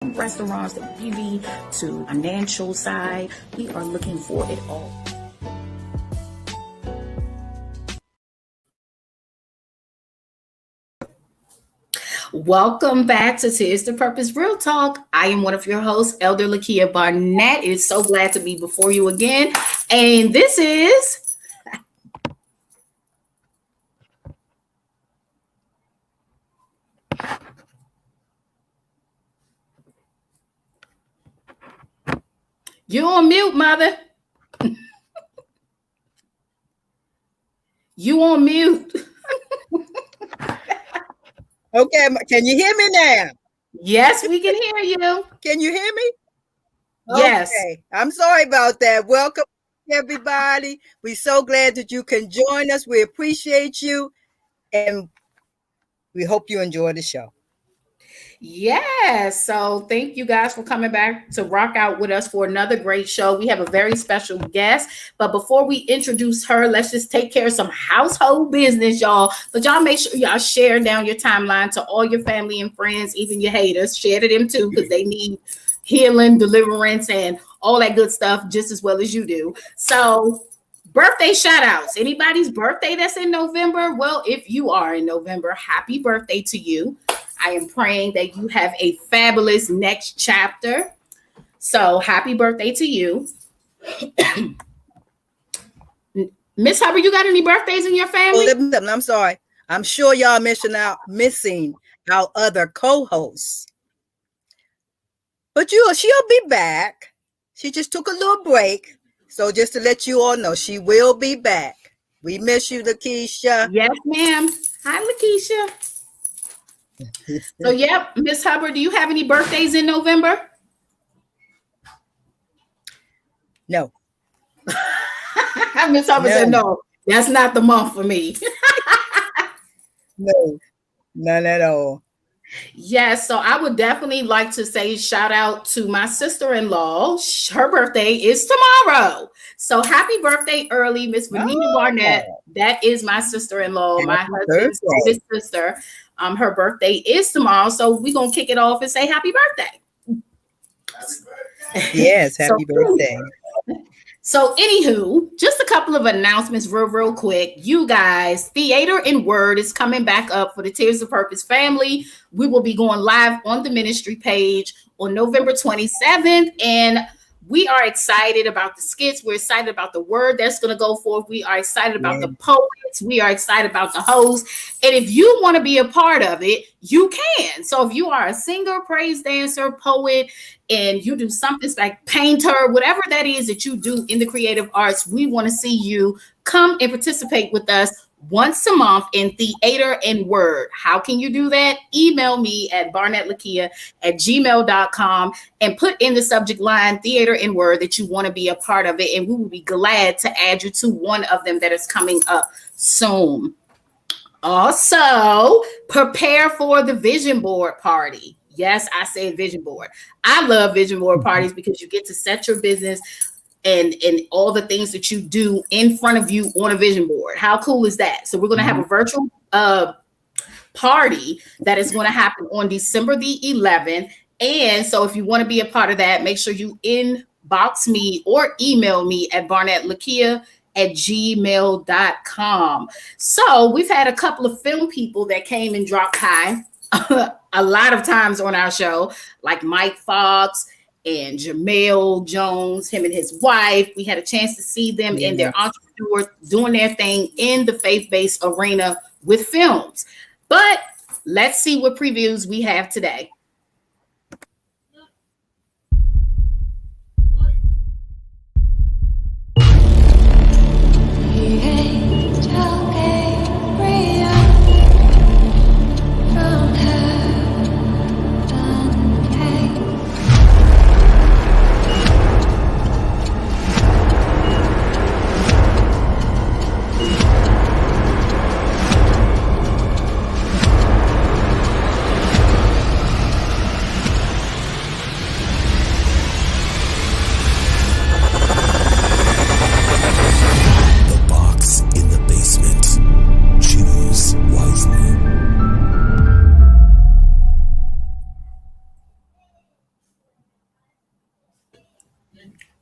restaurants, the beauty to financial side. We are looking for it all. Welcome back to Tears to Purpose Real Talk. I am one of your hosts, Elder Lakia Branett. It's so glad to be before you again. And this is you on mute, mother. You on mute. Okay, can you hear me now? Yes, we can hear you. Can you hear me? Yes. Okay, I'm sorry about that. Welcome, everybody. We're so glad that you can join us. We appreciate you, and we hope you enjoy the show. Yes. So thank you guys for coming back to rock out with us for another great show. We have a very special guest. But before we introduce her, let's just take care of some household business, y'all. But y'all make sure y'all share down your timeline to all your family and friends, even your haters. Share to them too, because they need healing, deliverance, and all that good stuff just as well as you do. So birthday shout outs. Anybody's birthday that's in November? Well, if you are in November, happy birthday to you. I am praying that you have a fabulous next chapter. So happy birthday to you. Miss Hubbard, you got any birthdays in your family? I'm sorry. I'm sure y'all missing our other co-hosts. But she'll be back. She just took a little break. So just to let you all know, she will be back. We miss you, Lakeisha. Yes, ma'am. Hi, Lakeisha. So, yep, Miss Hubbard, do you have any birthdays in November? No. Miss Hubbard said no. That's not the month for me. No, none at all. Yes, so I would definitely like to say shout out to my sister-in-law. Her birthday is tomorrow. So happy birthday early, Miss Vanita Barnett. That is my sister-in-law, my husband's oldest sister. Her birthday is tomorrow. So we're going to kick it off and say happy birthday. Yes, happy birthday. So anywho, just a couple of announcements real quick. You guys, Theater and Word is coming back up for the Tears of Purpose family. We will be going live on the ministry page on November 27th. And we are excited about the skits. We're excited about the word that's going to go forth. We are excited about the poets. We are excited about the hosts. And if you want to be a part of it, you can. So if you are a singer, praise dancer, poet, and you do something like painter, whatever that is that you do in the creative arts, we want to see you come and participate with us once a month in Theater and Word. How can you do that? Email me at barnettlakia@gmail.com and put in the subject line Theater and Word that you want to be a part of it. And we will be glad to add you to one of them that is coming up soon. Also, prepare for the vision board party. Yes, I say vision board. I love vision board parties because you get to set your business and all the things that you do in front of you on a vision board. How cool is that? So we're going to have a virtual party that is going to happen on December the 11th. And so if you want to be a part of that, make sure you inbox me or email me at barnettlakia@gmail.com. So we've had a couple of film people that came and dropped by a lot of times on our show, like Mike Fox and Jamel Jones, him and his wife. We had a chance to see them in their entrepreneurs doing their thing in the faith-based arena with films. But let's see what previews we have today.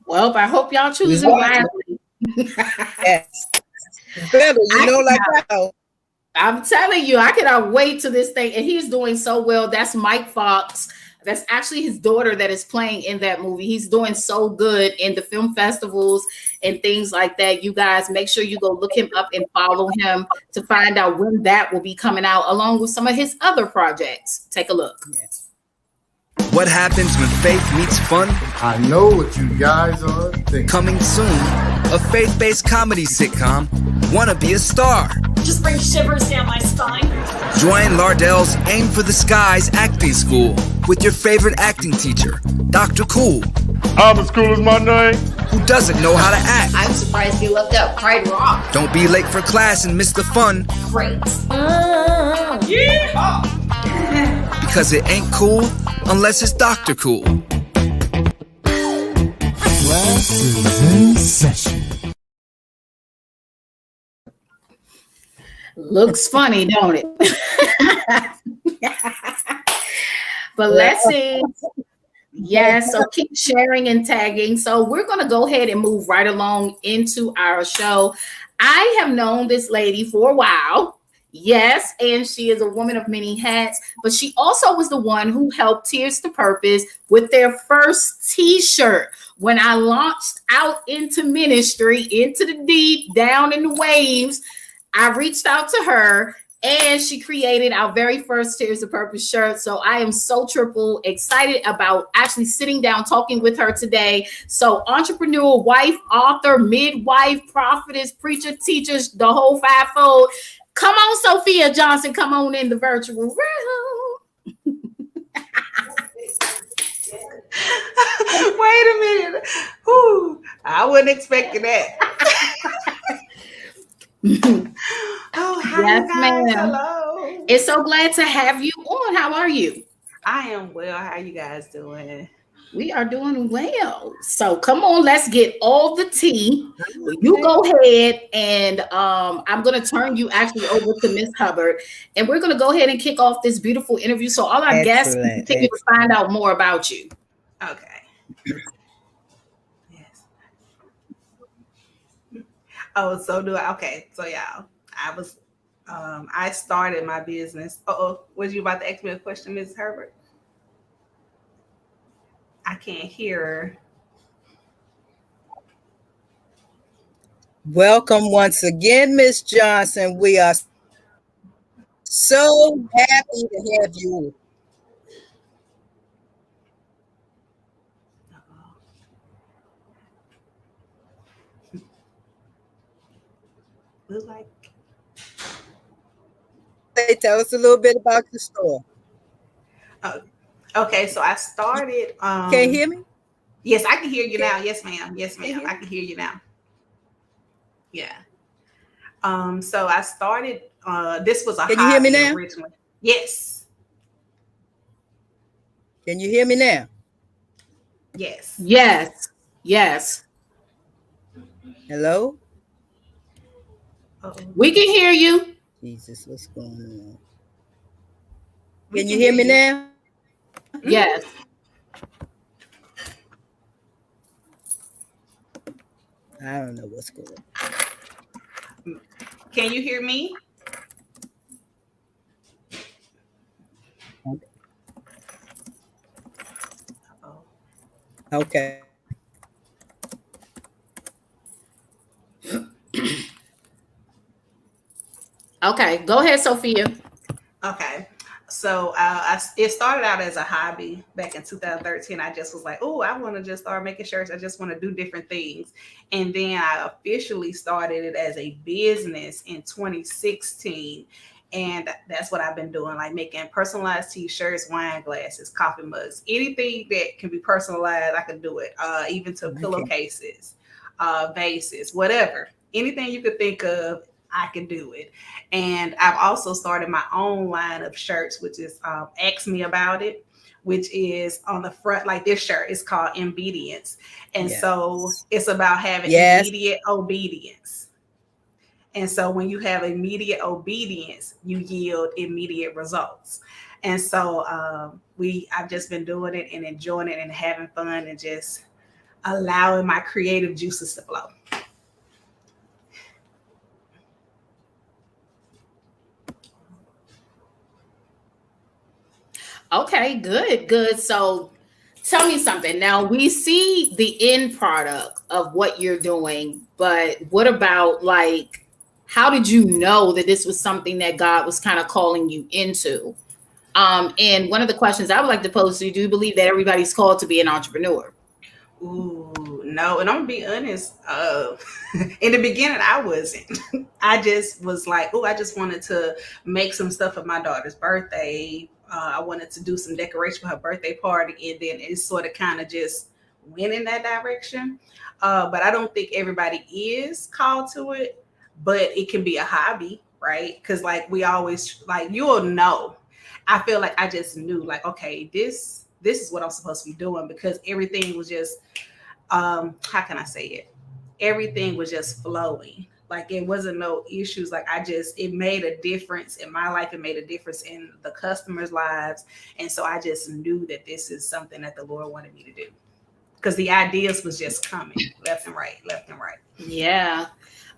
Well, I hope y'all We choosing hope wisely. yes. Better, like that. I'm telling you, I cannot wait to this thing. And he's doing so well. That's Mike Fox. That's actually his daughter that is playing in that movie. He's doing so good in the film festivals and things like that. You guys make sure you go look him up and follow him to find out when that will be coming out, along with some of his other projects. Take a look. Yes. What happens when faith meets fun? I know what you guys are thinking. Coming soon, a faith-based comedy sitcom, Wanna Be a Star. Just bring shivers down my spine. Join Lardell's Aim for the Skies acting school with your favorite acting teacher, Dr. Cool, I'm as cool as my name. who doesn't know how to act. I'm surprised you left out Pride Rock. Don't be late for class and miss the fun, Great. because it ain't cool unless it's Dr. Cool. Class is in session. Looks funny, don't it? But let's see. Yes, so keep sharing and tagging. So we're going to go ahead and move right along into our show. I have known this lady for a while. Yes, and she is a woman of many hats, but she also was the one who helped Tears to Purpose with their first t-shirt. When I launched out into ministry, into the deep, down in the waves, I reached out to her and she created our very first Tears of Purpose shirt. So I am so triple excited about actually sitting down talking with her today. So entrepreneur, wife, author, midwife, prophetess, preacher, teachers, the whole fivefold. Come on, Sophia Johnson, come on in the virtual room. Wait a minute. Whew, I wasn't expecting that. Oh, hi, Yes, guys. ma'am. Hello. It's so glad to have you on. How are you? I am well. How you guys doing? We are doing well. So come on, let's get all the tea. You go ahead and I'm going to turn you actually over to Miss Hubbard. And we're going to go ahead and kick off this beautiful interview. So all our guests can continue to find out more about you. Okay. Yes. Oh, so do I. Okay. So y'all, I started my business. Was you about to ask me a question, Ms. Herbert? I can't hear her. Welcome once again, Miss Johnson. We are so happy to have you. Look like. Tell us a little bit about your store. Okay, so I started. Can you hear me? Yes, I can hear you now. Yes, ma'am. Yes, ma'am. I can hear you now. Yeah. So I started. This was a Can you hear me now? Originally. Yes. Can you hear me now? Yes. Yes. Yes. Hello? We can hear you. Jesus, what's going on? We Can you hear me now? Yes. I don't know what's going on. Can you hear me? Okay. Okay, go ahead, Sophia. Okay. So it started out as a hobby back in 2013. I just was like, oh, I want to just start making shirts. I just want to do different things. And then I officially started it as a business in 2016. And that's what I've been doing, like making personalized t-shirts, wine glasses, coffee mugs, anything that can be personalized, I can do it. Even to pillowcases, vases, whatever. Anything you could think of, I can do it. And I've also started my own line of shirts, which is Ask Me About It, which is on the front, like this shirt is called Obedience. And so it's about having immediate obedience. And so when you have immediate obedience, you yield immediate results. And so I've just been doing it and enjoying it and having fun and just allowing my creative juices to flow. Okay, good. So tell me something. Now we see the end product of what you're doing, but what about like how did you know that this was something that God was kind of calling you into? And one of the questions I would like to pose to you, do you believe that everybody's called to be an entrepreneur? Ooh, no. And I'm gonna be honest. In the beginning, I wasn't. I just was like, oh, I just wanted to make some stuff for my daughter's birthday. I wanted to do some decoration for her birthday party, and then it sort of kind of just went in that direction. But I don't think everybody is called to it, but it can be a hobby, right? Because like we always like you'll know. I feel like I just knew, like, okay, this is what I'm supposed to be doing because everything was just how can I say it? Everything was just flowing. Like it wasn't no issues. Like it made a difference in my life. It made a difference in the customers' lives. And so I just knew that this is something that the Lord wanted me to do. Because the ideas was just coming left and right. Yeah.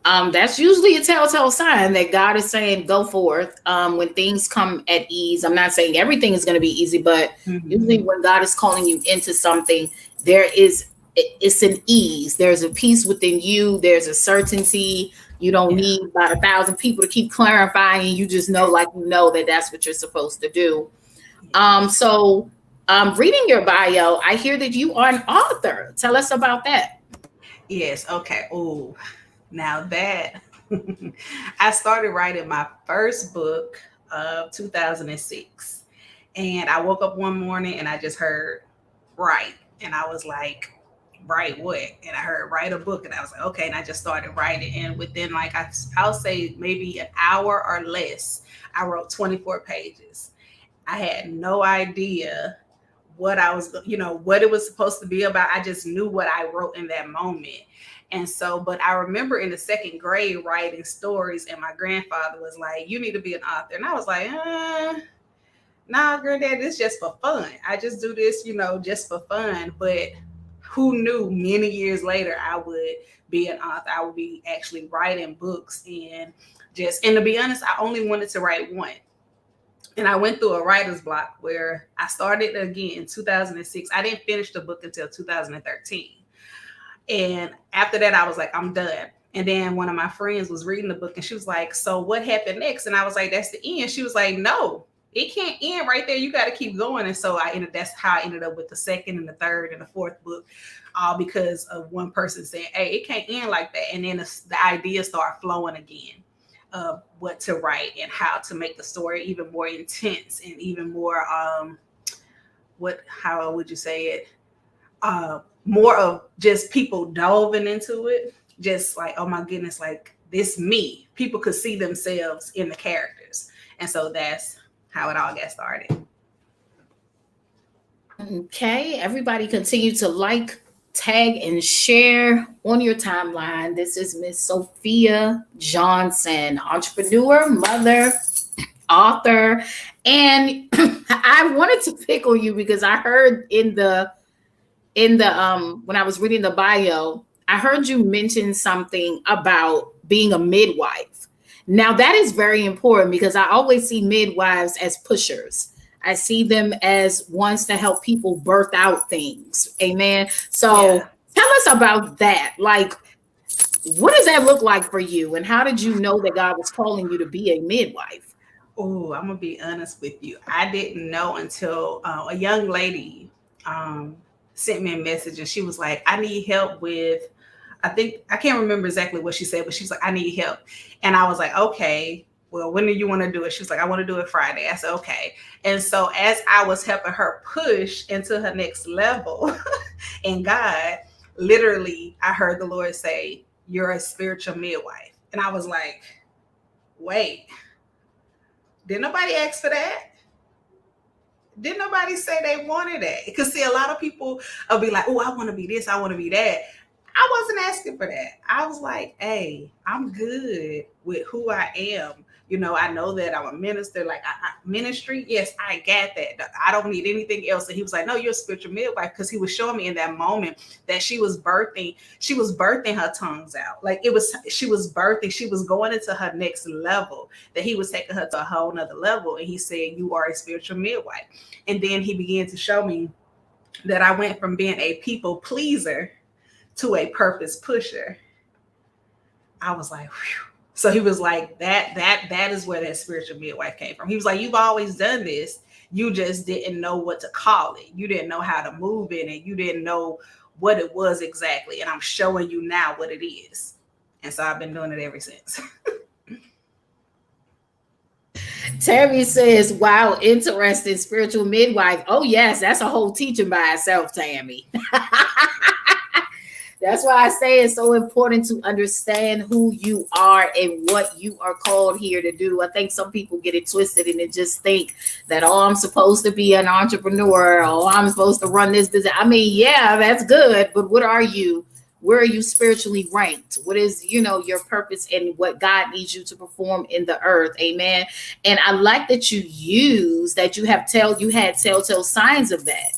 That's usually a telltale sign that God is saying, go forth. When things come at ease, I'm not saying everything is going to be easy, but usually when God is calling you into something, it's an ease. There's a peace within you. There's a certainty. You don't need about 1,000 people to keep clarifying. You just know, like, that that's what you're supposed to do. So reading your bio, I hear that you are an author. Tell us about that. Yes. Okay. Oh, now that I started writing my first book of 2006, and I woke up one morning and I just heard write, and I was like, write what? And I heard write a book, and I was like, okay, and I just started writing, and within like I'll say maybe an hour or less, I wrote 24 pages. I had no idea what I was, what it was supposed to be about. I just knew what I wrote in that moment. And so, but I remember in the second grade writing stories, and my grandfather was like, you need to be an author. And I was like, nah, granddad, this is just for fun. I just do this, just for fun. But who knew many years later I would be an author. I would be actually writing books, and to be honest, I only wanted to write one. And I went through a writer's block where I started again in 2006. I didn't finish the book until 2013. And after that, I was like, I'm done. And then one of my friends was reading the book, and she was like, so what happened next? And I was like, that's the end. She was like, no, it can't end right there. You got to keep going. And so that's how I ended up with the second and the third and the fourth book, all because of one person saying, hey, it can't end like that. And then the ideas start flowing again of what to write and how to make the story even more intense and even more, how would you say it? More of just people delving into it. Just like, oh my goodness, like this me. People could see themselves in the characters. And so that's how it all got started. Okay, everybody continue to like, tag, and share on your timeline. This is Miss Sophia Johnson, entrepreneur, mother, author. And I wanted to pick on you because I heard in the when I was reading the bio, I heard you mention something about being a midwife. Now that is very important because I always see midwives as pushers. I see them as ones to help people birth out things. Amen. So Tell us about that. Like, what does that look like for you? And how did you know that God was calling you to be a midwife? Oh, I'm going to be honest with you. I didn't know until a young lady sent me a message, and she was like, I need help with, I can't remember exactly what she said, but she was like, I need help. And I was like, okay, well, when do you want to do it? She was like, I want to do it Friday. I said, okay. And so as I was helping her push into her next level in God, literally, I heard the Lord say, you're a spiritual midwife. And I was like, wait, did nobody ask for that? Did nobody say they wanted that? Because see, a lot of people will be like, oh, I want to be this, I want to be that. I wasn't asking for that. I was like, hey, I'm good with who I am. I know that I'm a minister, like ministry. Yes, I got that. I don't need anything else. And he was like, no, you're a spiritual midwife. Because he was showing me in that moment that she was birthing her tongues out. Like she was going into her next level, that he was taking her to a whole nother level. And he said, you are a spiritual midwife. And then he began to show me that I went from being a people pleaser to a purpose pusher. I was like, whew. So he was like, that is where that spiritual midwife came from. He was like, you've always done this. You just didn't know what to call it. You didn't know how to move in it. You didn't know what it was exactly. And I'm showing you now what it is. And so I've been doing it ever since. Tammy says, wow, interesting, spiritual midwife. Oh, yes, that's a whole teaching by itself, Tammy. That's why I say it's so important to understand who you are and what you are called here to do. I think some people get it twisted and they just think that, oh, I'm supposed to be an entrepreneur. Oh, I'm supposed to run this business. I mean, yeah, that's good. But what are you? Where are you spiritually ranked? What is, your purpose and what God needs you to perform in the earth? Amen. And I like that you had telltale signs of that.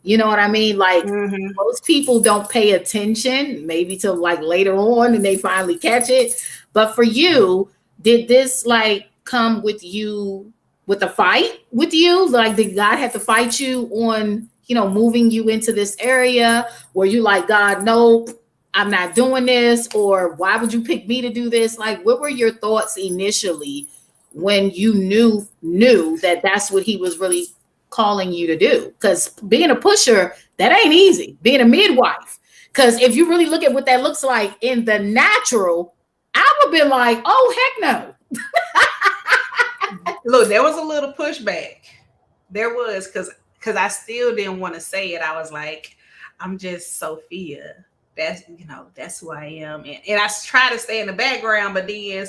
You know what I mean? Like most people don't pay attention maybe till like later on and they finally catch it. But for you, did this like come with you with a fight with you? Like did God have to fight you on, moving you into this area? Were you like, God, no, I'm not doing this? Or why would you pick me to do this? Like, what were your thoughts initially when you knew that that's what he was really calling you to do? Because being a pusher, that ain't easy. Being a midwife, because if you really look at what that looks like in the natural, I would be like, oh heck no. Look, there was a little pushback. There was, because I still didn't want to say it. I was like, I'm just Sophia. That's who I am. And I try to stay in the background, but then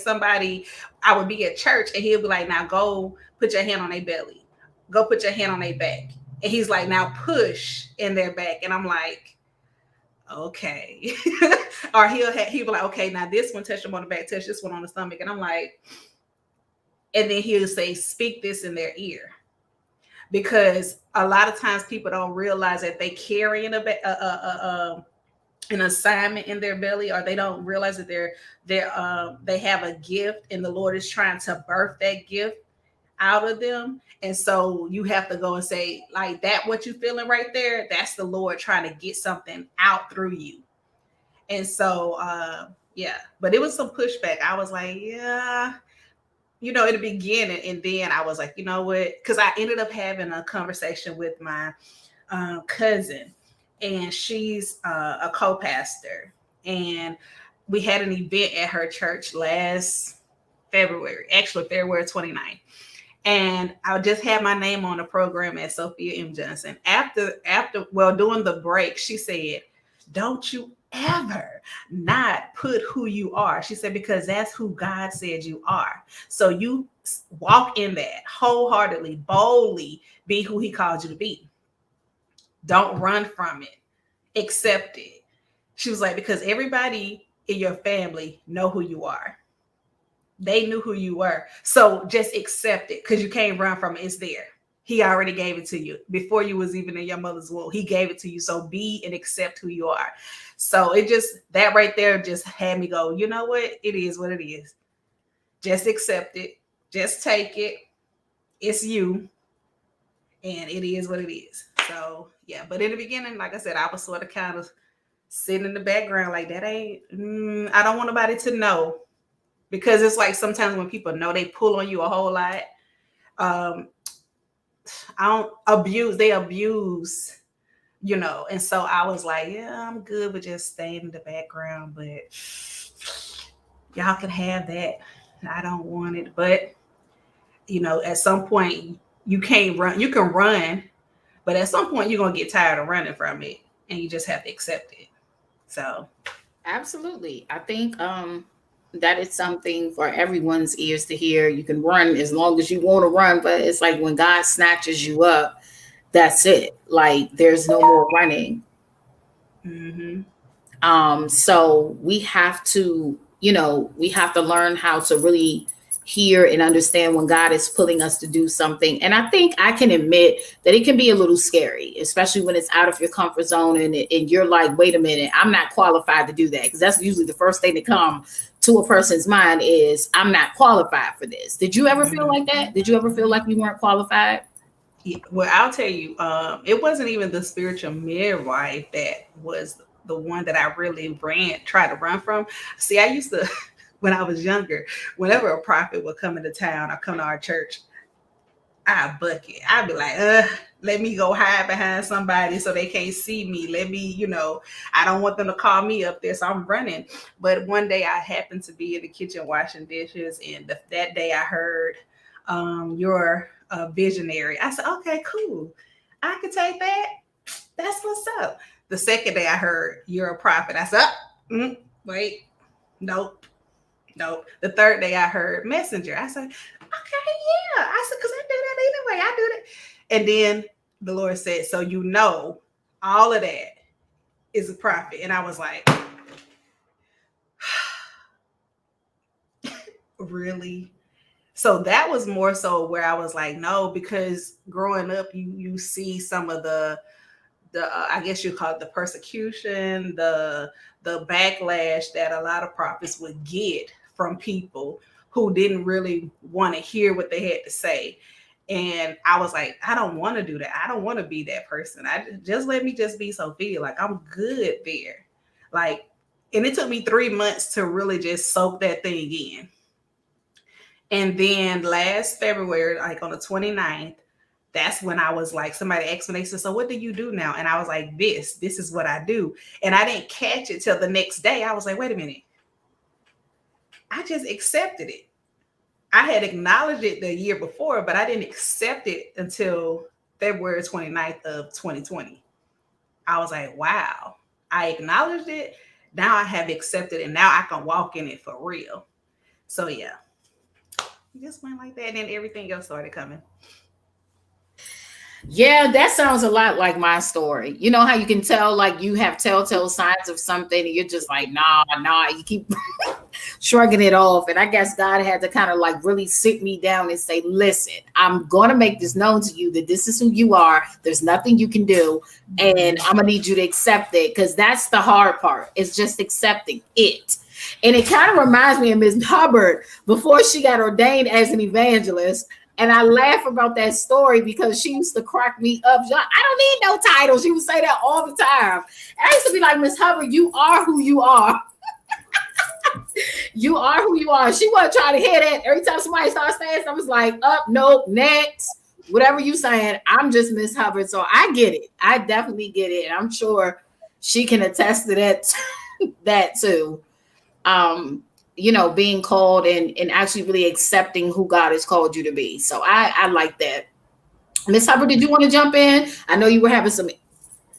I would be at church and he'll be like, now go put your hand on their belly. Go put your hand on their back. And he's like, now push in their back. And I'm like, okay. Or he'll be like, okay, now this one, touch them on the back, touch this one on the stomach. And I'm like, and then he'll say, speak this in their ear. Because a lot of times people don't realize that they carry an assignment in their belly, or they don't realize that they have a gift and the Lord is trying to birth that gift out of them. And so you have to go and say, like, that what you feeling right there, that's the Lord trying to get something out through you. And so but it was some pushback. I was like, yeah, in the beginning. And then I was like, you know what, because I ended up having a conversation with my cousin, and she's a co-pastor, and we had an event at her church last February 29th. And I just had my name on the program as Sophia M. Johnson. During the break, she said, don't you ever not put who you are. She said, because that's who God said you are. So you walk in that wholeheartedly, boldly, be who he called you to be. Don't run from it. Accept it. She was like, because everybody in your family know who you are. They knew who you were. So just accept it, because you can't run from it. It's there. He already gave it to you before you was even in your mother's womb. He gave it to you. So be and accept who you are. So that right there just had me go, you know what? It is what it is. Just accept it. Just take it. It's you. And it is what it is. So yeah. But in the beginning, like I said, I was sort of kind of sitting in the background like that ain't, I don't want nobody to know. Because it's like sometimes when people know, they pull on you a whole lot. They abuse, and so I was like, yeah, I'm good with just staying in the background, but y'all can have that. I don't want it. But, at some point you can't run. You can run, but at some point you're going to get tired of running from it, and you just have to accept it. So. Absolutely. I think, that is something for everyone's ears to hear. You can run as long as you want to run, but it's like when God snatches you up, that's it. Like there's no more running. So we have to, we have to learn how to really hear and understand when God is pulling us to do something. And I think I can admit that it can be a little scary, especially when it's out of your comfort zone and you're like, wait a minute, I'm not qualified to do that. Because that's usually the first thing to come to a person's mind is, I'm not qualified for this. Did you ever feel like that? Did you ever feel like you weren't qualified? Yeah, well, I'll tell you, it wasn't even the spiritual midwife that was the one that I really tried to run from. See, I used to, when I was younger, whenever a prophet would come into town or come to our church, I'd bucket. I'd be like, let me go hide behind somebody so they can't see me. Let me, I don't want them to call me up there, so I'm running. But one day I happened to be in the kitchen washing dishes, and that day I heard, you're a visionary. I said, okay, cool. I can take that. That's what's up. The second day I heard, you're a prophet. I said, wait, nope. The third day I heard messenger. I said, okay, yeah. I said, because I do that anyway. I do that. And then the Lord said, so all of that is a prophet. And I was like, really? So that was more so where I was like, no, because growing up, you see some of the I guess you call it the persecution, the backlash that a lot of prophets would get from people who didn't really want to hear what they had to say. And I was like, I don't want to do that. I don't want to be that person. Just let me just be Sophia. Like, I'm good there. Like, and it took me 3 months to really just soak that thing in. And then last February, like on the 29th, that's when I was like, somebody asked me, they said, so what do you do now? And I was like, this is what I do. And I didn't catch it till the next day. I was like, wait a minute. I just accepted it. I had acknowledged it the year before, but I didn't accept it until February 29th of 2020. I was like, wow, I acknowledged it. Now I have accepted it. And now I can walk in it for real. So yeah, it just went like that. And then everything else started coming. Yeah, that sounds a lot like my story. You know how you can tell, like, you have telltale signs of something and you're just like, nah, you keep shrugging it off. And I guess God had to kind of like really sit me down and say, listen, I'm going to make this known to you that this is who you are. There's nothing you can do. And I'm going to need you to accept it, because that's the hard part. It's just accepting it. And it kind of reminds me of Miss Hubbard before she got ordained as an evangelist. And I laugh about that story because she used to crack me up. I don't need no title. She would say that all the time. And I used to be like, Miss Hubbard, you are who you are. You are who you are. She wasn't trying to hear that. Every time somebody starts saying, I was like, up, nope, next, whatever you saying. I'm just Miss Hubbard. So I get it. I definitely get it. And I'm sure she can attest to that too. Being called and actually really accepting who God has called you to be. So I like that. Miss Hubbard, did you want to jump in? I know you were having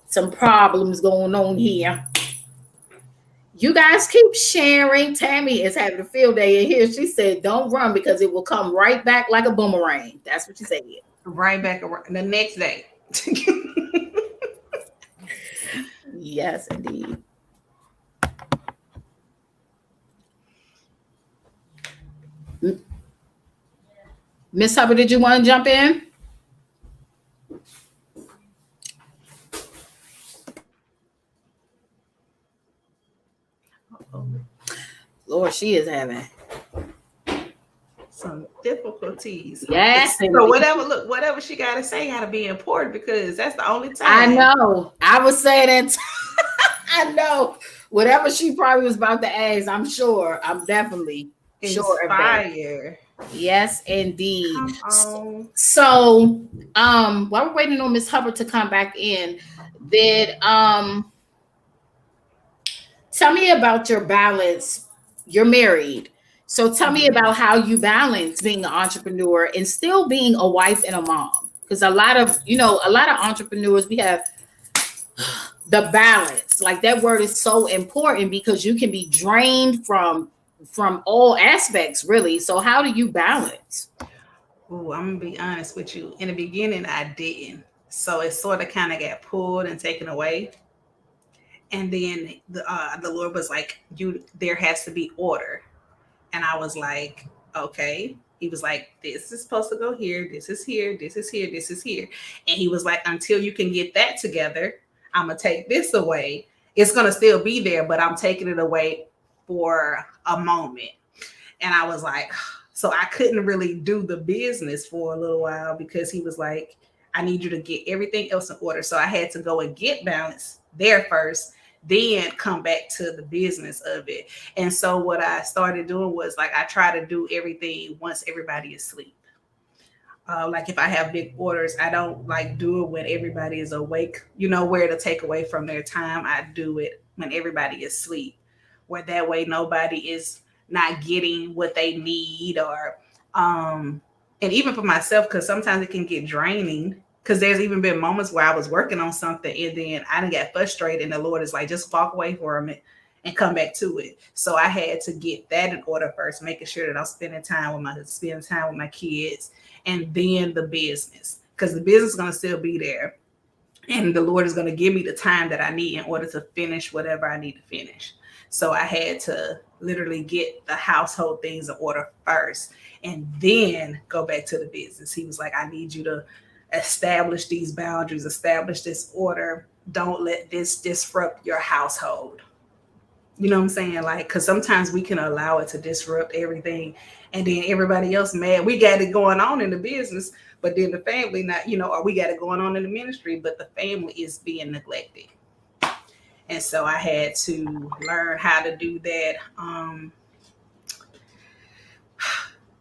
some problems going on here. You guys keep sharing. Tammy is having a field day in here. She said, don't run because it will come right back like a boomerang. That's what she said. Right back around the next day. Yes, indeed. Miss Hubbard, did you want to jump in? Lord, she is having some difficulties. Yes. So whatever she got to say got to be important, because that's the only time. I know. I was saying that. I know. Whatever she probably was about to ask, I'm sure. I'm definitely sure of that. Yes, indeed. So, while we're waiting on Miss Hubbard to come back in, tell me about your balance. You're married. So tell me about how you balance being an entrepreneur and still being a wife and a mom. Because a lot of entrepreneurs, we have the balance. Like, that word is so important because you can be drained from all aspects, really. So how do you balance? Oh, I'm gonna be honest with you. In the beginning, I didn't. So it sort of kind of got pulled and taken away. And then the Lord was like, there has to be order. And I was like, okay. He was like, this is supposed to go here. This is here. This is here. This is here. And he was like, until you can get that together, I'm going to take this away. It's going to still be there, but I'm taking it away for a moment. And I was like, so I couldn't really do the business for a little while because he was like, I need you to get everything else in order. So I had to go and get balance there first, then come back to the business of it. And so what I started doing was like, I try to do everything once everybody is asleep. Like if I have big orders, I don't like do it when everybody is awake, where to take away from their time. I do it when everybody is asleep, where that way nobody is not getting what they need or, and even for myself, because sometimes it can get draining. Because there's even been moments where I was working on something and then I done got frustrated and the Lord is like, just walk away for a minute and come back to it. So I had to get that in order first, making sure that I'm spending time with my kids, and then the business, because the business is going to still be there. And the Lord is going to give me the time that I need in order to finish whatever I need to finish. So I had to literally get the household things in order first and then go back to the business. He was like, I need you to establish these boundaries, establish this order. Don't let this disrupt your household. You know what I'm saying? Like, because sometimes we can allow it to disrupt everything, and then everybody else mad. We got it going on in the business, but then the family not, or we got it going on in the ministry, but the family is being neglected. And so I had to learn how to do that.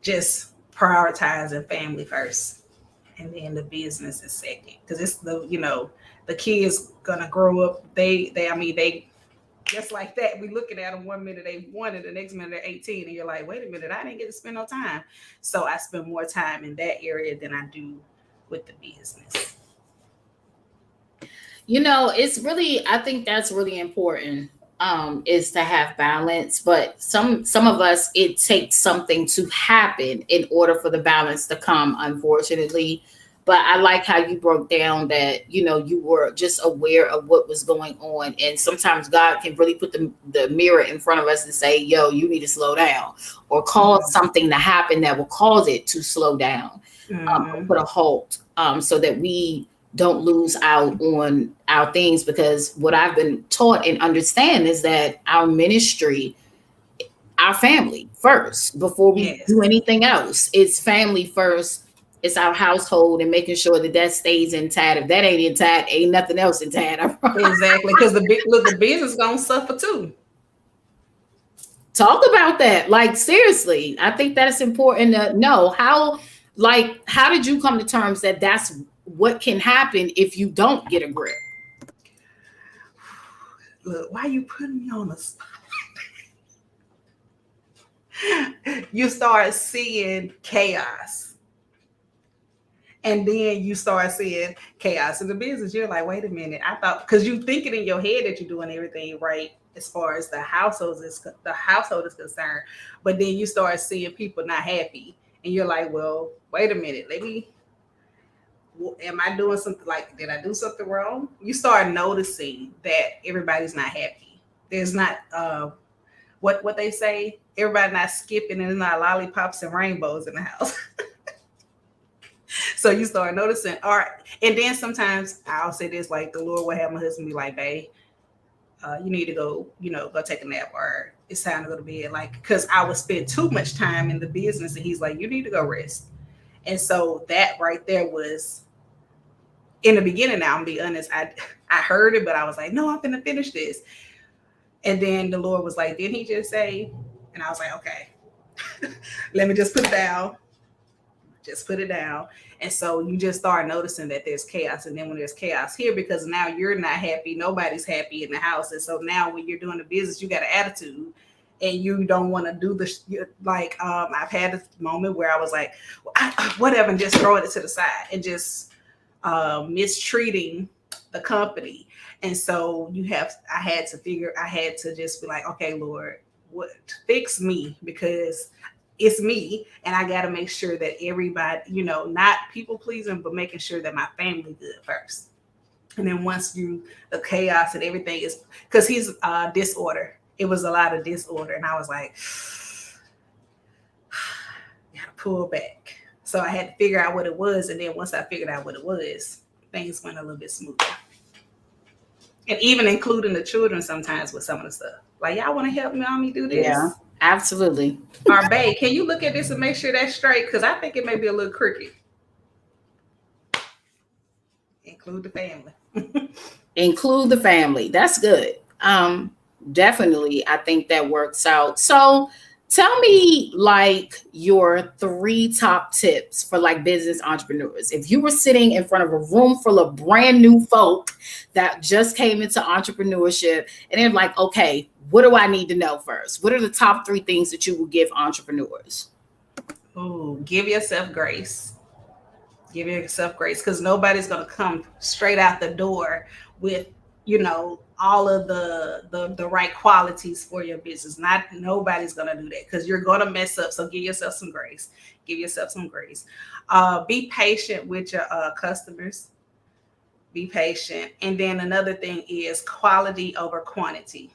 Just prioritizing family first. And then the business is second, because it's the kids gonna grow up. They just like that. We looking at them 1 minute they won it, the next minute they're 18, and you're like, wait a minute, I didn't get to spend no time. So I spend more time in that area than I do with the business. I think that's really important. Is to have balance, but some of us, it takes something to happen in order for the balance to come, unfortunately. But I like how you broke down that, you were just aware of what was going on. And sometimes God can really put the mirror in front of us and say, yo, you need to slow down, or cause something to happen that will cause it to slow down, put a halt, so that we don't lose out on our things. Because what I've been taught and understand is that our ministry, our family first, before we do anything else. It's family first. It's our household, and making sure that stays intact. If that ain't intact, ain't nothing else intact. Exactly. Because the business gonna suffer too. Talk about that. Like, seriously, I think that's important to know. How did you come to terms that that's what can happen if you don't get a grip? Look, why are you putting me on the spot? You start seeing chaos. And then you start seeing chaos in the business. You're like, wait a minute. I thought, because you think it in your head that you're doing everything right as far as the household is concerned. But then you start seeing people not happy. And you're like, well, wait a minute. Am I doing something, like, did I do something wrong? You start noticing that everybody's not happy. There's not, what they say, everybody not skipping, and there's not lollipops and rainbows in the house. So you start noticing, all right. And then sometimes I'll say this, like, the Lord will have my husband be like, babe, you need to go, go take a nap, or it's time to go to bed. Like, because I would spend too much time in the business, and he's like, you need to go rest. And so that right there was, in the beginning, now I'm gonna be honest, I heard it, but I was like, no, I'm gonna finish this. And then the Lord was like, didn't he just say? And I was like, okay, let me just put it down. Just put it down. And so you just start noticing that there's chaos. And then when there's chaos here, because now you're not happy, nobody's happy in the house. And so now when you're doing the business, you got an attitude, and you don't want to do I've had a moment where I was like, whatever, and just throwing it to the side and just mistreating the company. And so I had to just be like, okay, Lord, fix me, because it's me, and I got to make sure that everybody, not people pleasing, but making sure that my family good first. And then once the chaos and everything is, because he's disorder. It was a lot of disorder. And I was like, pull back. So I had to figure out what it was. And then once I figured out what it was, things went a little bit smoother. And even including the children sometimes with some of the stuff. Like, y'all want to help me do this? Yeah, absolutely. Or, babe, can you look at this and make sure that's straight? Because I think it may be a little crooked. Include the family. Include the family. That's good. Definitely, I think that works out. So tell me like your 3 top tips for like business entrepreneurs. If you were sitting in front of a room full of brand new folk that just came into entrepreneurship and they're like, okay, what do I need to know first? What are the top 3 things that you will give entrepreneurs? Oh, give yourself grace. Give yourself grace, because nobody's going to come straight out the door with, all of the right qualities for your business. Nobody's going to do that, because you're going to mess up. So give yourself some grace. Give yourself some grace. Be patient with your customers. Be patient. And then another thing is quality over quantity.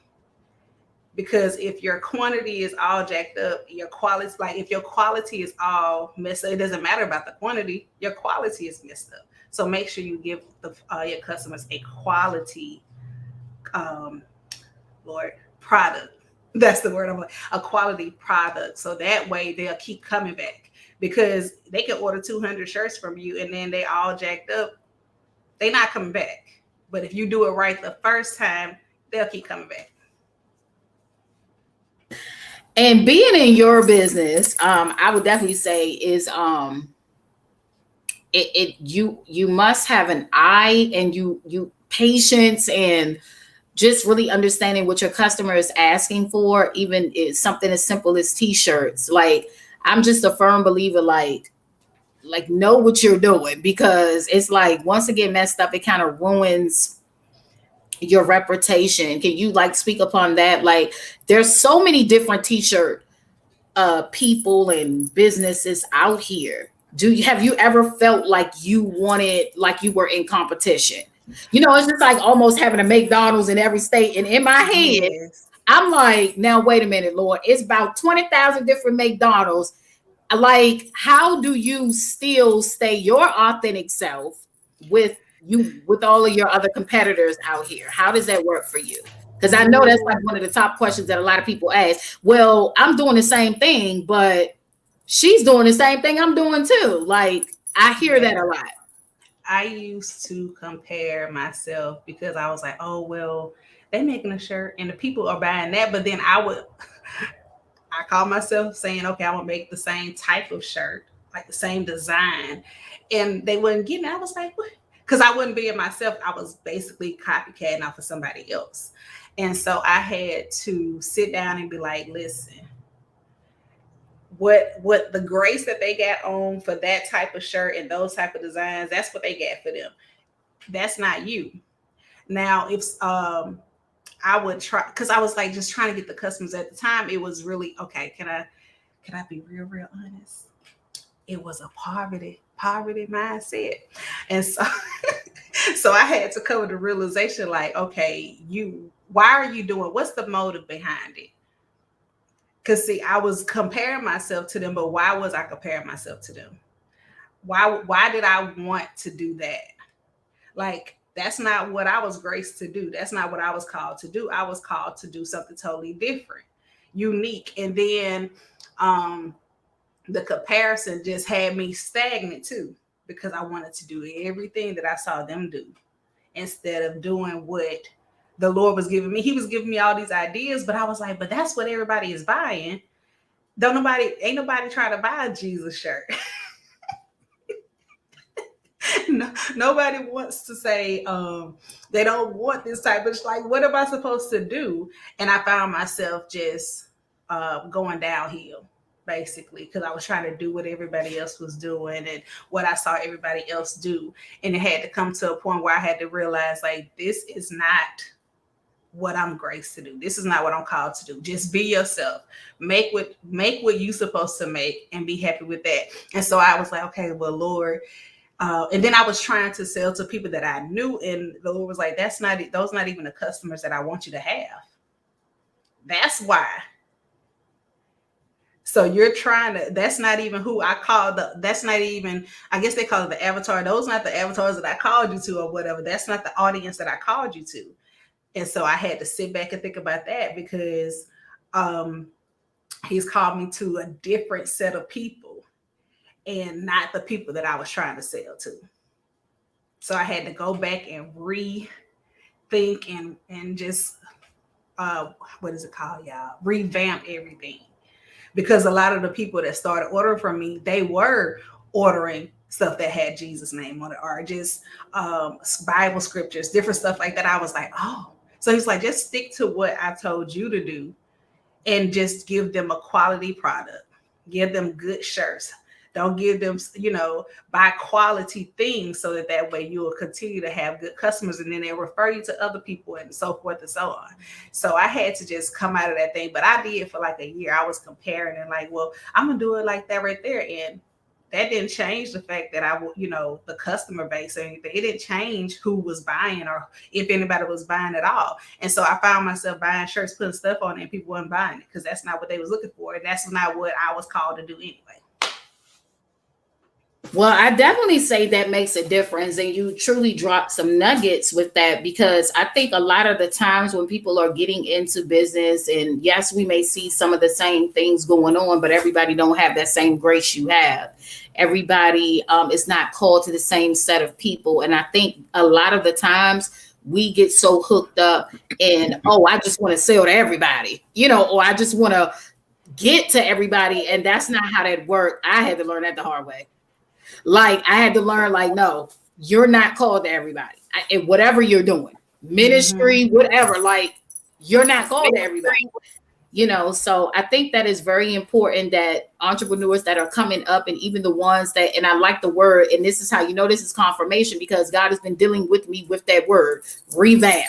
Because if your quantity is all jacked up, your quality, like if your quality is all messed up, it doesn't matter about the quantity, your quality is messed up. So make sure you give your customers a quality, product. That's the word I'm like, a quality product. So that way they'll keep coming back, because they can order 200 shirts from you and then they all jacked up. They're not coming back. But if you do it right the first time, they'll keep coming back. And being in your business, I would definitely say is you must have an eye, and you patience, and just really understanding what your customer is asking for. Even it's something as simple as t-shirts. Like, I'm just a firm believer, like know what you're doing, because it's like once it get messed up, it kind of ruins your reputation. Can you like speak upon that? Like, there's so many different t-shirt people and businesses out here. Have you ever felt like you were in competition? It's just like almost having a McDonald's in every state. And in my head, yes, I'm like, now wait a minute, Lord, it's about 20,000 different McDonald's. Like, how do you still stay your authentic self with all of your other competitors out here? How does that work for you? Because I know that's like one of the top questions that a lot of people ask. Well, I'm doing the same thing, but she's doing the same thing I'm doing too. Like, I hear that a lot. I used to compare myself, because I was like, oh, well, they're making a shirt and the people are buying that. But then I call myself saying, okay, I want to make the same type of shirt, like the same design. And they wouldn't get me. I was like, what? Because I wouldn't be it myself. I was basically copycatting off of somebody else. And so I had to sit down and be like, listen, what the grace that they got on for that type of shirt and those type of designs, that's what they got for them. That's not you. Now, if I would try, because I was like just trying to get the customers at the time, it was really, okay, can I be real honest? It was a poverty mindset. And so so I had to come to the realization, like, okay, why are you doing, what's the motive behind it? Because see, I was comparing myself to them, but why was I comparing myself to them? Why did I want to do that? Like, that's not what I was graced to do. That's not what I was called to do. I was called to do something totally different, unique. And then the comparison just had me stagnant too, because I wanted to do everything that I saw them do instead of doing what the Lord was giving me. He was giving me all these ideas, but I was like, but that's what everybody is buying. Ain't nobody trying to buy a Jesus shirt. No, nobody wants to say they don't want this type of, like, what am I supposed to do? And I found myself just going downhill, basically, because I was trying to do what everybody else was doing and what I saw everybody else do. And it had to come to a point where I had to realize, like, this is not what I'm graced to do. This is not what I'm called to do. Just be yourself. Make what you're supposed to make and be happy with that. And so I was like, okay, well, Lord. And then I was trying to sell to people that I knew, and the Lord was like, those not even the customers that I want you to have. That's why. So you're trying to, that's not even who I called that's not even, I guess they call it the avatar. Those are not the avatars that I called you to or whatever. That's not the audience that I called you to. And so I had to sit back and think about that because he's called me to a different set of people and not the people that I was trying to sell to. So I had to go back and rethink and just, what is it called, y'all? Revamp everything. Because a lot of the people that started ordering from me, they were ordering stuff that had Jesus' name on it, or just Bible scriptures, different stuff like that. I was like, oh. So he's like, just stick to what I told you to do and just give them a quality product. Give them good shirts. Don't give them, buy quality things so that way you will continue to have good customers, and then they'll refer you to other people and so forth and so on. So I had to just come out of that thing. But I did for like a year. I was comparing and like, well, I'm going to do it like that right there. And that didn't change the fact that the customer base or anything. It didn't change who was buying or if anybody was buying at all. And so I found myself buying shirts, putting stuff on it, and people weren't buying it because that's not what they was looking for. And that's not what I was called to do anyway. Well, I definitely say that makes a difference, and you truly drop some nuggets with that, because I think a lot of the times when people are getting into business, and yes, we may see some of the same things going on, but everybody don't have that same grace you have. Everybody is not called to the same set of people. And I think a lot of the times we get so hooked up in, oh, I just want to sell to everybody, or I just want to get to everybody. And that's not how that worked. I had to learn that the hard way. Like I had to learn, like, no, you're not called to everybody. And whatever you're doing, ministry, whatever, like you're not called to everybody. So I think that is very important that entrepreneurs that are coming up, and even the ones that, and I like the word, and this is how this is confirmation, because God has been dealing with me with that word, revamp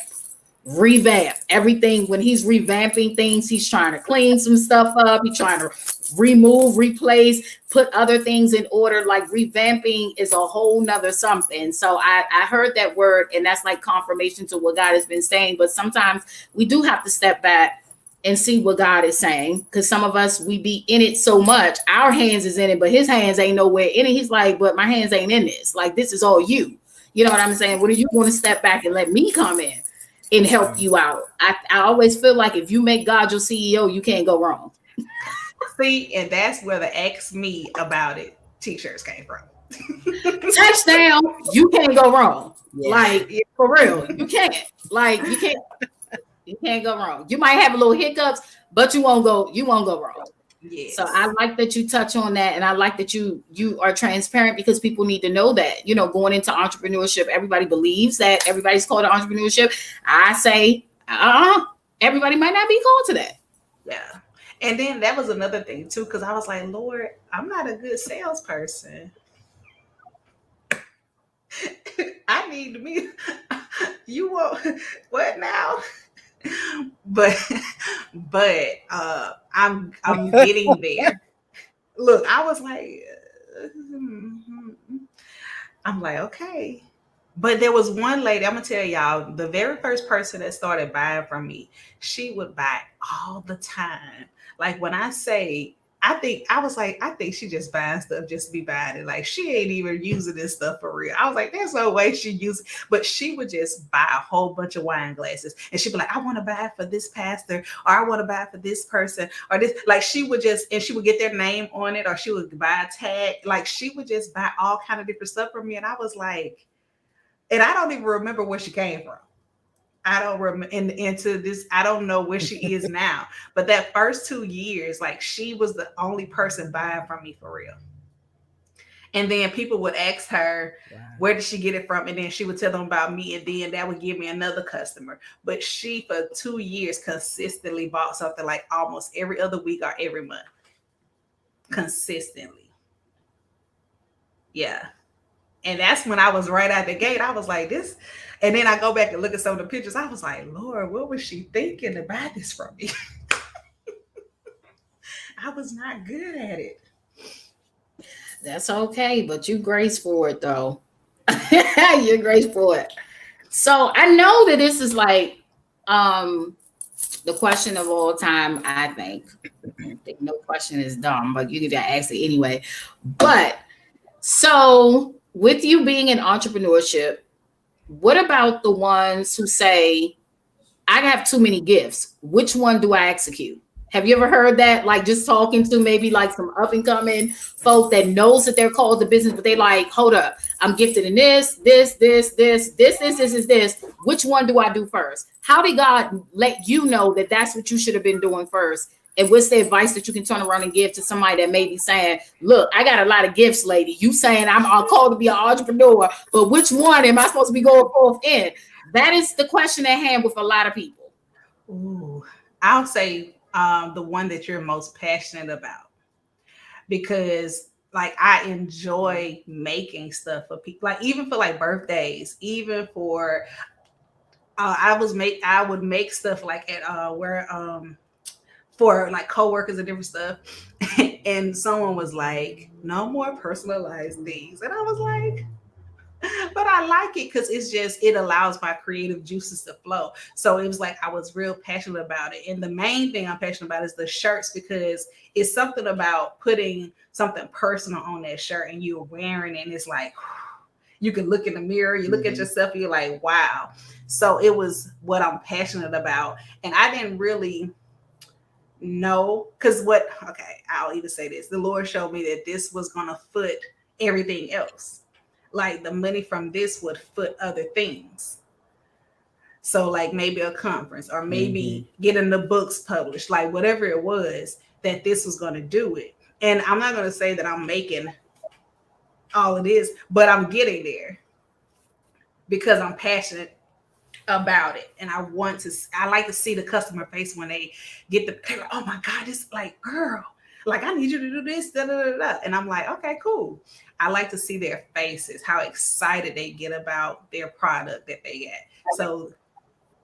everything. When he's revamping things, he's trying to clean some stuff up. He's trying to remove, replace, put other things in order. Like revamping is a whole nother something. So I heard that word, and that's like confirmation to what God has been saying. But sometimes we do have to step back and see what God is saying, because some of us, we be in it so much, our hands is in it, but his hands ain't nowhere in it. He's like, but my hands ain't in this. Like, this is all you. You know what I'm saying? What do you want to step back and let me come in and help you out? I always feel like if you make God your CEO, you can't go wrong. See, and that's where the Ask Me About It t-shirts came from. Touchdown, you can't go wrong. Yeah. Like, for real, you can't. Like, you can't go wrong. You might have a little hiccups, but you won't go wrong. Yes. So I like that you touch on that, and I like that you are transparent, because people need to know that, going into entrepreneurship, everybody believes that everybody's called to entrepreneurship. I say, everybody might not be called to that. Yeah. And then that was another thing too, because I was like, Lord, I'm not a good salesperson. I need to be, you want what now? But I'm getting there. Look, I was like, I'm like, okay. But there was one lady, I'm gonna tell y'all, the very first person that started buying from me, she would buy all the time. Like when I say, I think she just buying stuff just to be buying it. Like she ain't even using this stuff for real. I was like, there's no way she uses it. But she would just buy a whole bunch of wine glasses. And she'd be like, I want to buy it for this pastor, or I want to buy it for this person, or this. Like she would get their name on it, or she would buy a tag. Like she would just buy all kind of different stuff from me. And I was like, and I don't even remember where she came from. I don't remember into this. I don't know where she is now, but that first 2 years, like she was the only person buying from me for real. And then people would ask her, where did she get it from? And then she would tell them about me. And then that would give me another customer. But she, for 2 years, consistently bought something like almost every other week or every month. Consistently. Yeah. And that's when I was right out the gate. I was like, this. And then I go back and look at some of the pictures. I was like, Lord, what was she thinking to buy this from me? I was not good at it. That's okay, but you grace for it, though. You're grace for it. So I know that this is like the question of all time, I think no question is dumb, but you get to ask it anyway. But so with you being in entrepreneurship, what about the ones who say, I have too many gifts? Which one do I execute? Have you ever heard that? Like just talking to maybe like some up and coming folk that knows that they're called to business, but they like, hold up, I'm gifted in this. Which one do I do first? How did God let you know that that's what you should have been doing first? And what's the advice that you can turn around and give to somebody that may be saying, look, I got a lot of gifts, lady. You saying I'm called to be an entrepreneur, but which one am I supposed to be going forth in? That is the question at hand with a lot of people. Ooh, I'll say the one that you're most passionate about, because like I enjoy making stuff for people, like even for like birthdays, even for I would make stuff like at where for like coworkers and different stuff. And someone was like, no more personalized things. And I was like, but I like it because it allows my creative juices to flow. So it was like I was real passionate about it. And the main thing I'm passionate about is the shirts, because it's something about putting something personal on that shirt and you're wearing it, and it's like you can look in the mirror, you look at yourself, and you're like, wow. So it was what I'm passionate about. And I didn't really know, because I'll even say this. The Lord showed me that this was going to foot everything else. Like the money from this would foot other things. So like maybe a conference, or maybe getting the books published, like whatever it was, that this was going to do it. And I'm not going to say that I'm making all of this, but I'm getting there because I'm passionate about it. And I like to see the customer face when they get they're like, oh my God, it's like, girl, like I need you to do this, da, da, da, da. And I'm like, okay, cool. I like to see their faces, how excited they get about their product that they get. So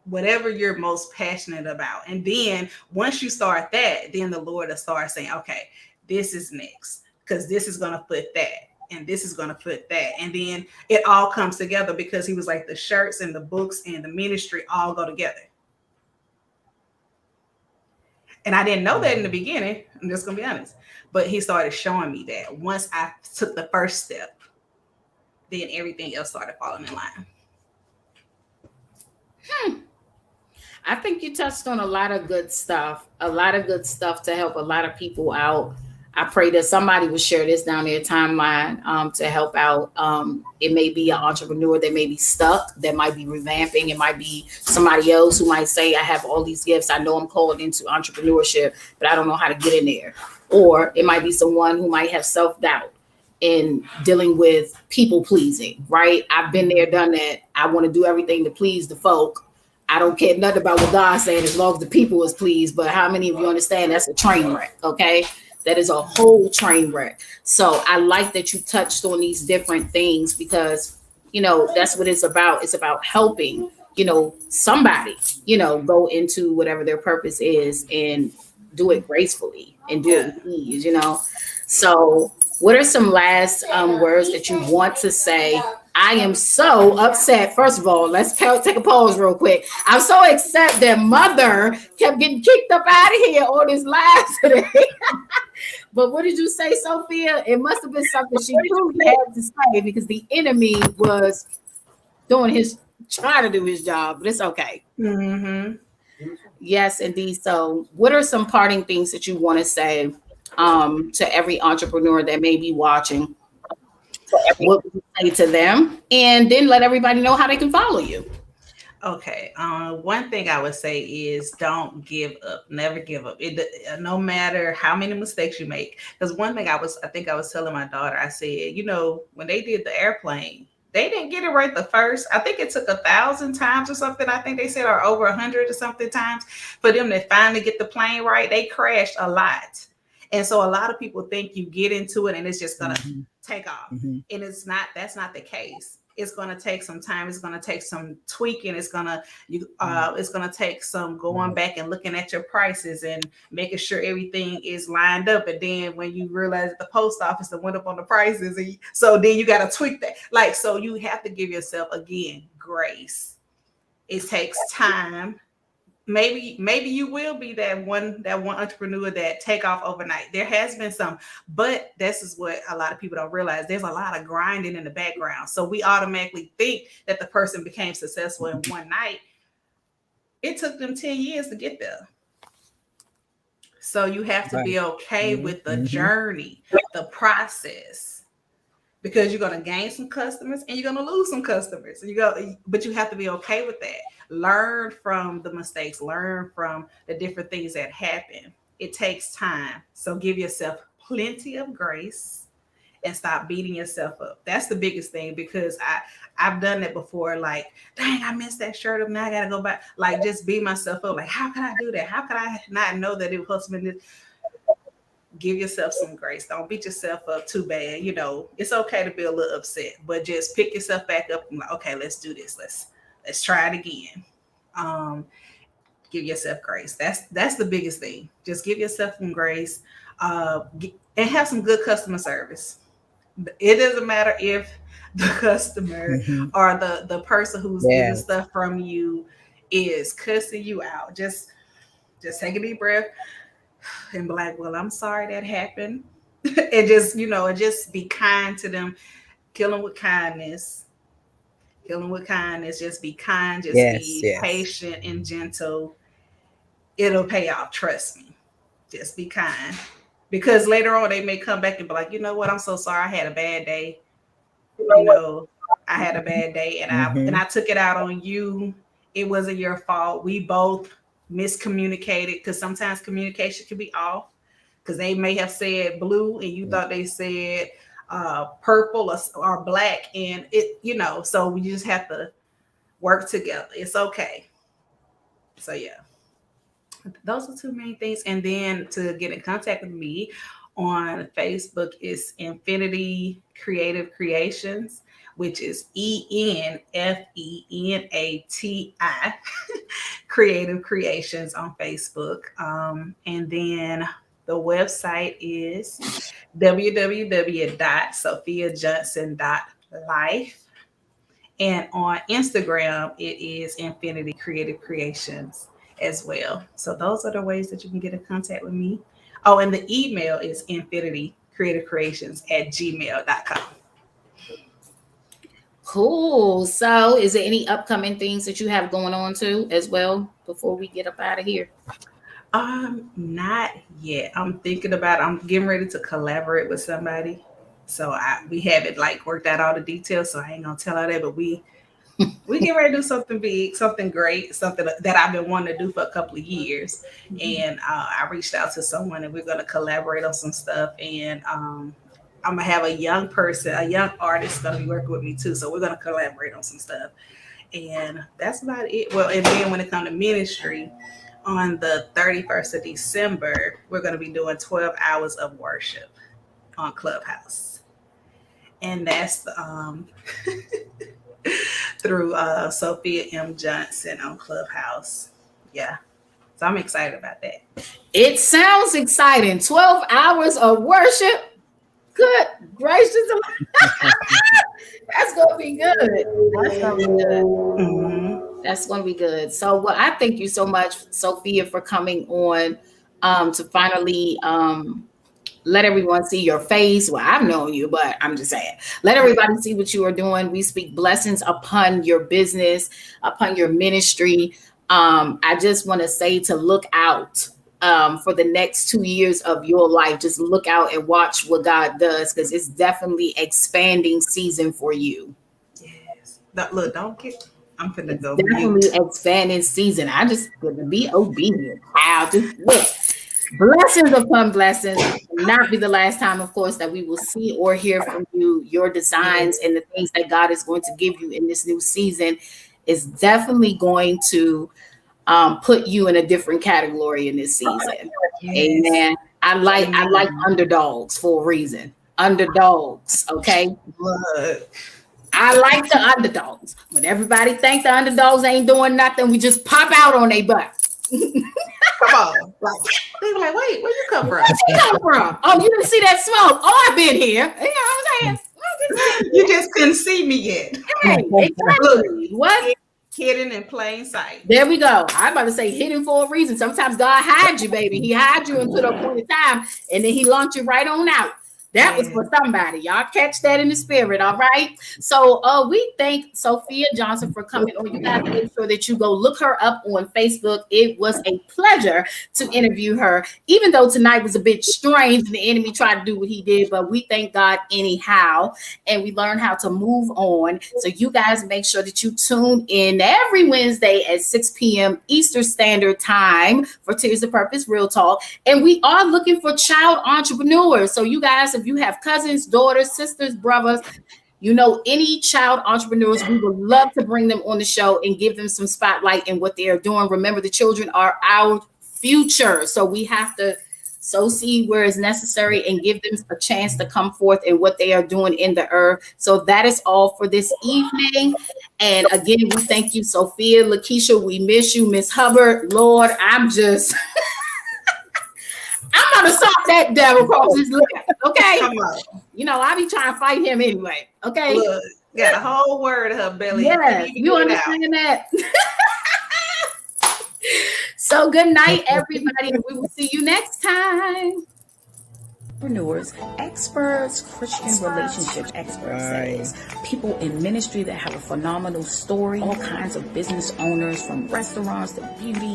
whatever you're most passionate about. And then once you start that, then the Lord will start saying, okay, this is next, because this is going to foot that. And this is going to foot that. And then it all comes together, because he was like, the shirts and the books and the ministry all go together. And I didn't know that in the beginning. I'm just going to be honest. But he started showing me that once I took the first step, then everything else started falling in line. I think you touched on a lot of good stuff to help a lot of people out. I pray that somebody will share this down their timeline to help out. It may be an entrepreneur that may be stuck, that might be revamping. It might be somebody else who might say, I have all these gifts. I know I'm called into entrepreneurship, but I don't know how to get in there. Or it might be someone who might have self-doubt in dealing with people pleasing, right? I've been there, done that. I want to do everything to please the folk. I don't care nothing about what God's saying as long as the people is pleased. But how many of you understand that's a train wreck, okay? That is a whole train wreck. So I like that you touched on these different things, because, that's what it's about. It's about helping, somebody, go into whatever their purpose is and do it gracefully and do it with ease, So what are some last words that you want to say? I am so upset. First of all, let's take a pause real quick. I'm so upset that Mother kept getting kicked up out of here on this live today. But what did you say, Sophia? It must have been something she truly had to say, because the enemy was trying to do his job, but it's okay. Yes, indeed. So what are some parting things that you want to say to every entrepreneur that may be watching? What would you say to them? And then let everybody know how they can follow you. Okay. One thing I would say is don't give up. Never give up. No matter how many mistakes you make. Because one thing I think I was telling my daughter, I said, when they did the airplane, they didn't get it right the first. I think it took 1,000 times or something. I think they said, or over 100 or something times for them to finally get the plane right. They crashed a lot. And so a lot of people think you get into it and it's just going to take off. And that's not the case. It's going to take some time. It's going to take some tweaking. It's going to take some going back and looking at your prices and making sure everything is lined up. And then when you realize that the post office went up on the prices, so then you got to tweak that. So you have to give yourself, again, grace. It takes time. maybe you will be that one entrepreneur that take off overnight. There has been some, but this is what a lot of people don't realize. There's a lot of grinding in the background. So we automatically think that the person became successful in one night. It took them 10 years to get there. So you have to be okay with the journey, the process, because you're going to gain some customers and you're going to lose some customers. But you have to be okay with that. Learn from the mistakes, learn from the different things that happen. It takes time. So give yourself plenty of grace and stop beating yourself up. That's the biggest thing, because I've done that before. Like, dang, I missed that shirt up. Now I got to go back. Like, just beat myself up. Like, how can I do that? How can I not know that it was this? Give yourself some grace. Don't beat yourself up too bad. You know, it's okay to be a little upset, but just pick yourself back up and like, okay, let's do this. Let's try it again. Give yourself grace. That's the biggest thing. Just give yourself some grace, and have some good customer service. It doesn't matter if the customer or the person who's getting stuff from you is cussing you out. Just take a deep breath and be like, well, I'm sorry that happened. And just be kind to them. Kill them with kindness. Just be kind. Just be patient and gentle. It'll pay off. Trust me. Just be kind. Because later on, they may come back and be like, you know what? I'm so sorry. I had a bad day. I had a bad day, and I took it out on you. It wasn't your fault. We both miscommunicated, because sometimes communication can be off, because they may have said blue and you thought they said purple or black, and so we just have to work together. It's okay. So yeah. Those are two main things. And then to get in contact with me on Facebook is Infinity Creative Creations, which is ENFENATI Creative Creations on Facebook. And then the website is www.sophiajohnson.life. And on Instagram, it is Infinity Creative Creations as well. So those are the ways that you can get in contact with me. Oh, and the email is infinitycreativecreations@gmail.com. Cool. So is there any upcoming things that you have going on too as well before we get up out of here? Not yet. I'm getting ready to collaborate with somebody. So we haven't worked out all the details, so I ain't gonna tell her that, but we get ready to do something big, something great, something that I've been wanting to do for a couple of years. And I reached out to someone, and we're going to collaborate on some stuff. And I'm going to have a young artist going to be working with me too. So we're going to collaborate on some stuff. And that's about it. Well, and then when it comes to ministry, on the 31st of December, we're going to be doing 12 hours of worship on Clubhouse. And that's through Sophia M. Johnson on Clubhouse. Yeah. So I'm excited about that. It sounds exciting. 12 hours of worship. Good gracious. That's going to be good. That's going to be good. Mm-hmm. That's going to be good. So, well, I thank you so much, Sophia, for coming on to finally let everyone see your face. Well, I've known you, but I'm just saying, let everybody see what you are doing. We speak blessings upon your business, upon your ministry. I just want to say to look out for the next 2 years of your life. Just look out and watch what God does, because it's definitely expanding season for you. Yes. Look, don't get... I'm finna go. Definitely expanding season. I just gonna be obedient. I'll just look. Blessings upon blessings. Will not be the last time, of course, that we will see or hear from you. Your designs and the things that God is going to give you in this new season is definitely going to put you in a different category in this season. Yes. Amen. I like underdogs for a reason. Underdogs, okay? Look. I like the underdogs. When everybody think the underdogs ain't doing nothing, we just pop out on their butt. Come on. They were like, wait, where you come from? Where you come from? Oh, you didn't see that smoke. Oh, I've been here. You know what I'm saying? You just couldn't see me yet. Hey, exactly. What? Hidden in plain sight. There we go. I'm about to say hidden for a reason. Sometimes God hides you, baby. He hides you until the point of time, and then he launched you right on out. That was for somebody. Y'all catch that in the spirit, all right? So we thank Sophia Johnson for coming on. You guys make sure that you go look her up on Facebook. It was a pleasure to interview her, even though tonight was a bit strange and the enemy tried to do what he did, but we thank God anyhow, and we learned how to move on. So you guys make sure that you tune in every Wednesday at 6 p.m. Eastern Standard Time for Tears of Purpose Real Talk. And we are looking for child entrepreneurs. So you guys, if you have cousins, daughters, sisters, brothers, you know, any child entrepreneurs, we would love to bring them on the show and give them some spotlight in what they are doing. Remember, the children are our future. So we have to sow seed where it's necessary and give them a chance to come forth in what they are doing in the earth. So that is all for this evening. And again, we thank you, Sophia, Lakeisha. We miss you, Miss Hubbard. Lord, I'm gonna stop that devil across his lip, okay? Come on. You know, I be trying to fight him anyway, okay? Look, got a whole word in her belly. Yeah, you understand that? So good night, everybody, and we will see you next time. Entrepreneurs, experts, Christian relationship experts, says people in ministry that have a phenomenal story, all kinds of business owners from restaurants to beauty